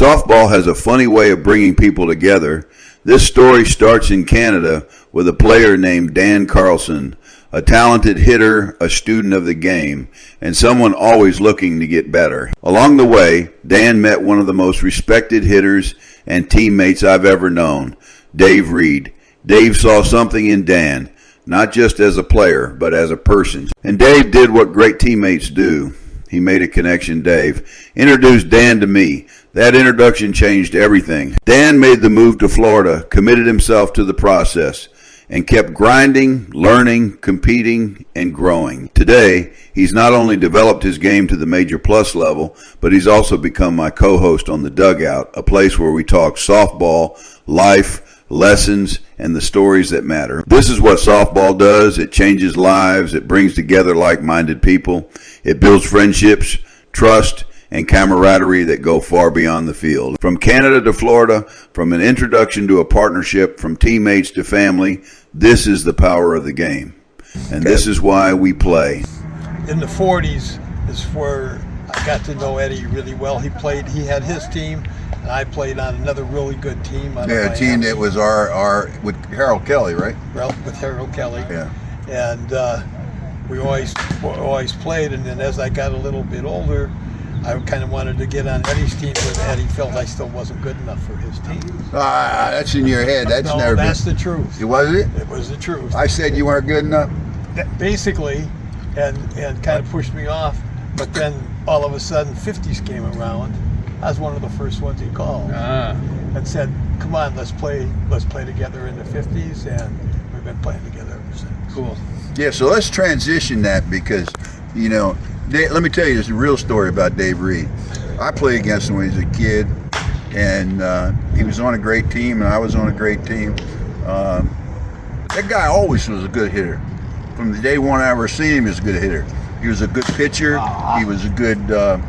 Softball has a funny way of bringing people together. This story starts in Canada with a player named Dan Carlson, a talented hitter, a student of the game, and someone always looking to get better. Along the way, Dan met one of the most respected hitters and teammates I've ever known, Dave Reed. Dave saw something in Dan, not just as a player, but as a person. And Dave did what great teammates do. He made a connection. Dave introduced Dan to me. That introduction changed everything. Dan made the move to Florida, committed himself to the process, and kept grinding, learning, competing, and growing. Today, he's not only developed his game to the Major Plus level, but he's also become my co-host on The Dugout, a place where we talk softball, life, lessons, and the stories that matter. This is what softball does. It changes lives. It brings together like-minded people. It builds friendships, trust, and camaraderie that go far beyond the field. From Canada to Florida, from an introduction to a partnership, from teammates to family, this is the power of the game. And this is why we play. In the 40s is where I got to know Eddie really well. He had his team, and I played on another really good team. Yeah, a team that was our with Harold Kelly, right? Well, with Harold Kelly. Yeah. And we always played, and then as I got a little bit older, I kind of wanted to get on Eddie's team, but Eddie felt I still wasn't good enough for his team. That's in your head. That's no, never that's been. the truth. It was it? It was the truth. I said you weren't good enough? Basically, and kind of pushed me off. But then all of a sudden, 50s came around. I was one of the first ones he called and said, "Come on, let's play together in the 50s," and we've been playing together ever since. Cool. Yeah, so let's transition that because, you know, let me tell you this real story about Dave Reed. I played against him when he was a kid, and he was on a great team, and I was on a great team. That guy always was a good hitter. From the day one I ever seen him, he was a good hitter. He was a good pitcher. He was a good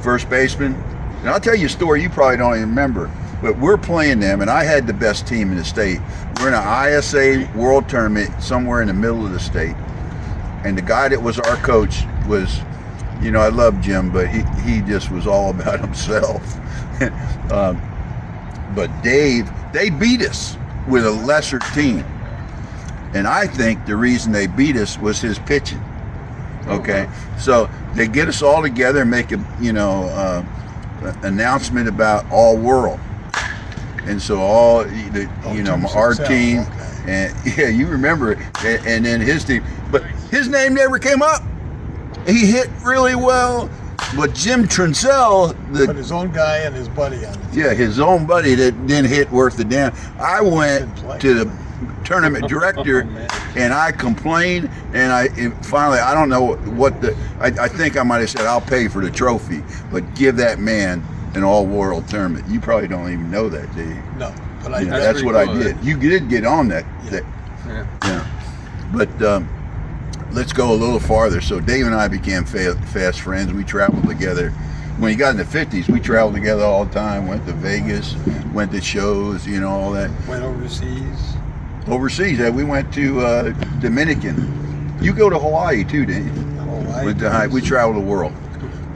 first baseman. And I'll tell you a story you probably don't even remember, but we're playing them, and I had the best team in the state. We're in an ISA World Tournament somewhere in the middle of the state. And the guy that was our coach was, you know, I love Jim, but he just was all about himself. But Dave, they beat us with a lesser team. And I think the reason they beat us was his pitching. Okay, so they get us all together and make a, you know, announcement about all world. And so all, you know, our team, and yeah, you remember it, and then his team. But his name never came up. He hit really well, but Jim Trinsell, put his own guy and his buddy on it. Yeah, his own buddy that didn't hit worth a damn. I went to the tournament director and I complained, and finally, I don't know what I think I might have said, I'll pay for the trophy, but give that man an all-world tournament. You probably don't even know that, do you? No, but that's what I did. You did get on that. Yeah. But let's go a little farther. So Dave and I became fast friends. We traveled together. When he got in the 50s, we traveled together all the time. Went to Vegas, went to shows, you know, all that. Went overseas. Yeah, we went to Dominican. You go to Hawaii too, didn't you? Hawaii. We traveled the world.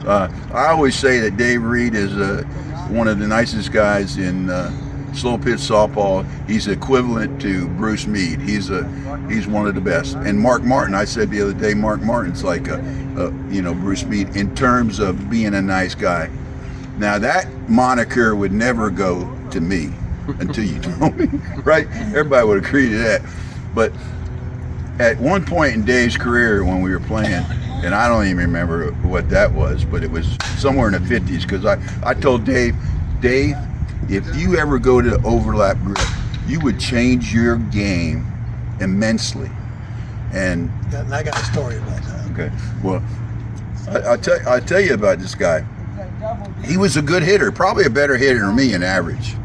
I always say that Dave Reed is one of the nicest guys in slow pitch softball. He's equivalent to Bruce Meade. He's one of the best. And Mark Martin, I said the other day, Mark Martin's like Bruce Meade in terms of being a nice guy. Now that moniker would never go to me until you told me, right? Everybody would agree to that. But at one point in Dave's career when we were playing, and I don't even remember what that was, but it was somewhere in the 50s, because I told Dave, if you ever go to overlap grip, you would change your game immensely. And I got a story about that. Okay, well, I'll tell you about this guy. He was a good hitter, probably a better hitter than me in average,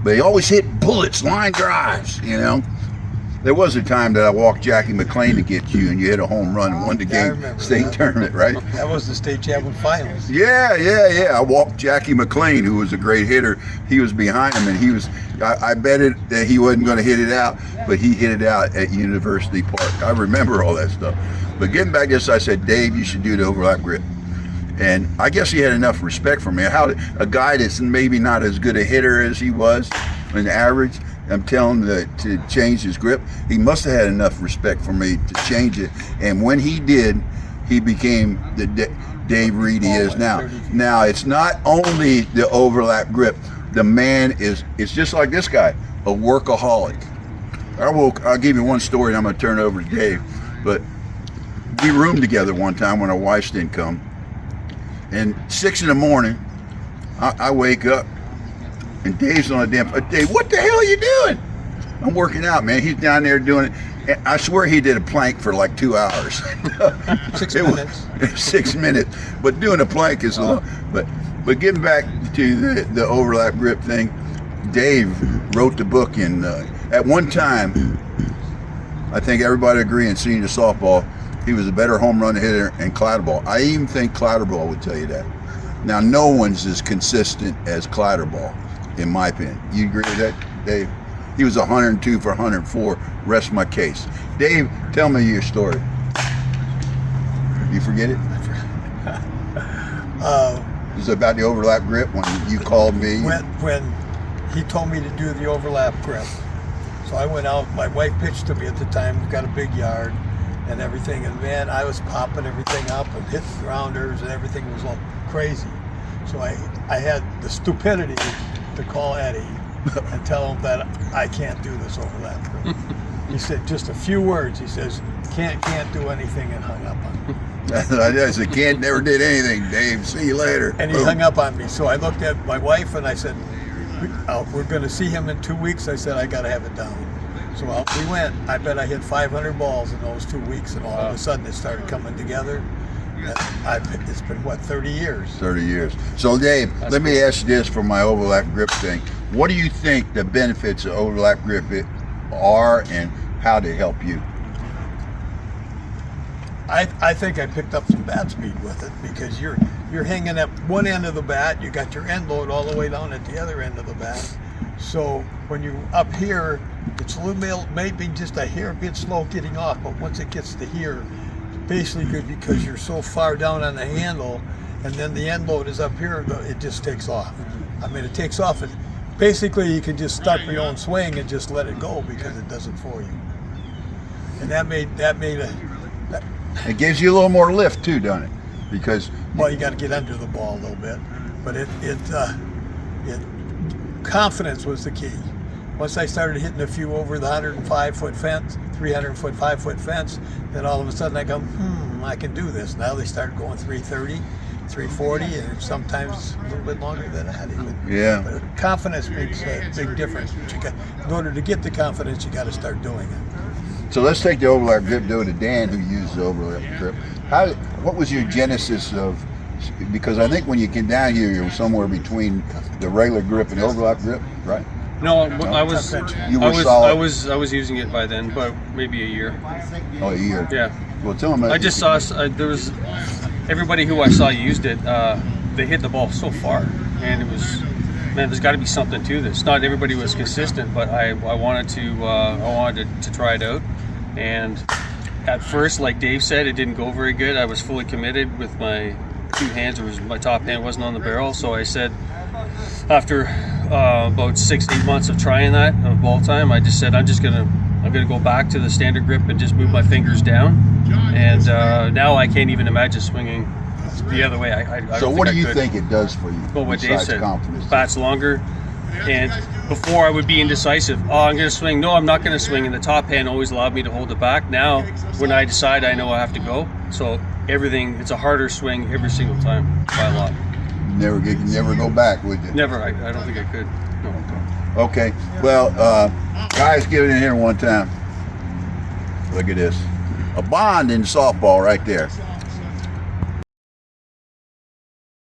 but he always hit bullets, line drives, you know. There was a time that I walked Jackie McLean to get you, and you hit a home run and won the game state tournament, right? That was the state champion finals. Yeah. I walked Jackie McLean, who was a great hitter. He was behind him, and I bet it that he wasn't going to hit it out, but he hit it out at University Park. I remember all that stuff. But getting back to this, I said, Dave, you should do the overlap grip. And I guess he had enough respect for me. How a guy that's maybe not as good a hitter as he was in average, I'm telling him to change his grip. He must have had enough respect for me to change it. And when he did, he became the Dave Reed he is now. Now, it's not only the overlap grip. The man it's just like this guy, a workaholic. I'll give you one story and I'm going to turn it over to Dave. But we roomed together one time when our wives didn't come. And 6 in the morning, I wake up and Dave's on a damn. Dave, what the hell are you doing? I'm working out, man. He's down there doing it. And I swear he did a plank for like 2 hours. 6 minutes. 6 minutes. But doing a plank is a lot. But getting back to the overlap grip thing, Dave wrote the book in. At one time, I think everybody agree in senior softball, he was a better home run hitter than Clatterbough. I even think Clatterbough would tell you that. Now, no one's as consistent as Clatterbough, in my opinion. You agree with that, Dave? He was 102 for 104. Rest my case. Dave, tell me your story. You forget it? It was about the overlap grip when you called me. When he told me to do the overlap grip. So I went out. My wife pitched to me at the time. We've got a big yard and everything. And man, I was popping everything up and hitting grounders and everything was all crazy. So I had the stupidity to call Eddie and tell him that I can't do this overlap grip. He said just a few words. He says, can't do anything, and hung up on me. I said, can't, never did anything, Dave. See you later. And he hung up on me. So I looked at my wife and I said, we're going to see him in 2 weeks. I said, I got to have it down. So out we went. I bet I hit 500 balls in those 2 weeks, and all of a sudden it started coming together. It's been, 30 years? 30 years. So, Dave, let me ask you this for my overlap grip thing. What do you think the benefits of overlap grip are, and how they help you? I think I picked up some bat speed with it, because you're hanging at one end of the bat, you got your end load all the way down at the other end of the bat. So when you're up here, it's a little maybe just a hair bit slow getting off, but once it gets to here, basically good because you're so far down on the handle, and then the end load is up here, it just takes off. I mean, it takes off, and basically you can just start your own swing and just let it go because it does it for you. And that made it gives you a little more lift too, doesn't it? Because you got to get under the ball a little bit, but confidence was the key. Once I started hitting a few over the 105-foot fence, 300-foot, 5-foot fence, then all of a sudden I go, I can do this. Now they start going 330, 340, and sometimes a little bit longer than that even. Yeah. But confidence makes a big difference. But in order to get the confidence, you got to start doing it. So let's take the overlap grip, do it to Dan, who used the overlap grip. What was your genesis of? Because I think when you came down here, you were somewhere between the regular grip and the overlap grip, right? No, I was using it by then, but maybe a year. Oh, a year. Yeah. Well, tell them. I just saw there was everybody who I saw used it. They hit the ball so far, and it was, man, there's got to be something to this. Not everybody was consistent, but I wanted to try it out. And at first, like Dave said, it didn't go very good. I was fully committed with my two hands. My top hand wasn't on the barrel, so I said, after about 6-8 months of trying that of ball time, I just said I'm gonna go back to the standard grip and just move my fingers down. And now I can't even imagine swinging the other way. I so what do you think it does for you? Well, what Dave said, confidence? Bats longer. And before I would be indecisive. Oh, I'm going to swing. No, I'm not going to swing. And the top hand always allowed me to hold it back. Now, when I decide, I know I have to go. So it's a harder swing every single time by a lot. Never go back, would you? Never. I don't think I could. No. Okay. Well, guys, give it in here one time. Look at this. A bond in softball right there.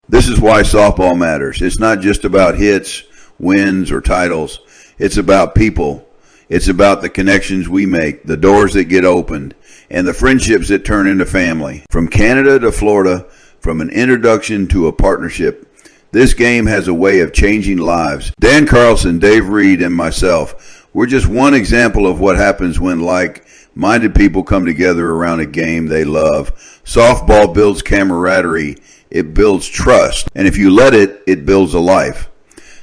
This is why softball matters. It's not just about hits, wins, or titles. It's about people. It's about the connections we make, the doors that get opened, and the friendships that turn into family. From Canada to Florida, from an introduction to a partnership, this game has a way of changing lives. Dan Carlson, Dave Reed, and myself, we're just one example of what happens when like-minded people come together around a game they love. Softball builds camaraderie, it builds trust. And if you let it, it builds a life.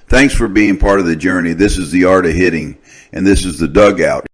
Thanks for being part of the journey. This is The Art of Hitting, and this is The Dugout.